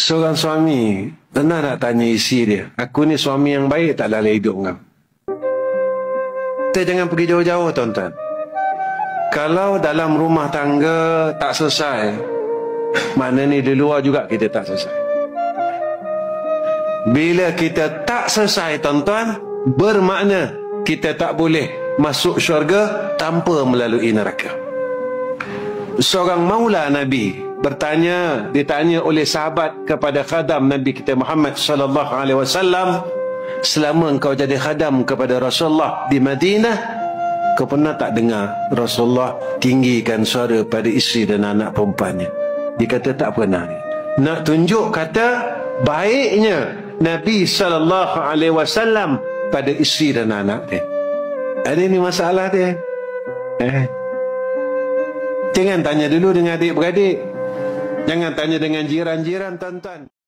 Seorang suami pernah nak tanya isteri dia, aku ni suami yang baik tak dalam hidup kau? Kita jangan pergi jauh-jauh, tuan-tuan. Kalau dalam rumah tangga tak selesai, maknanya di luar juga kita tak selesai. Bila kita tak selesai, tuan-tuan, bermakna kita tak boleh masuk syurga tanpa melalui neraka. Seorang maula Nabi ditanya oleh sahabat kepada khadam Nabi kita Muhammad sallallahu alaihi wasallam, selama engkau jadi khadam kepada Rasulullah di Madinah, kau pernah tak dengar Rasulullah tinggikan suara pada isteri dan anak perempuannya? Dia kata tak pernah. Nak tunjuk kata baiknya Nabi sallallahu alaihi wasallam pada isteri dan anak dia. Ada ni masalah dia. Jangan tanya dulu dengan adik-beradik. Jangan tanya dengan jiran-jiran, tuan-tuan.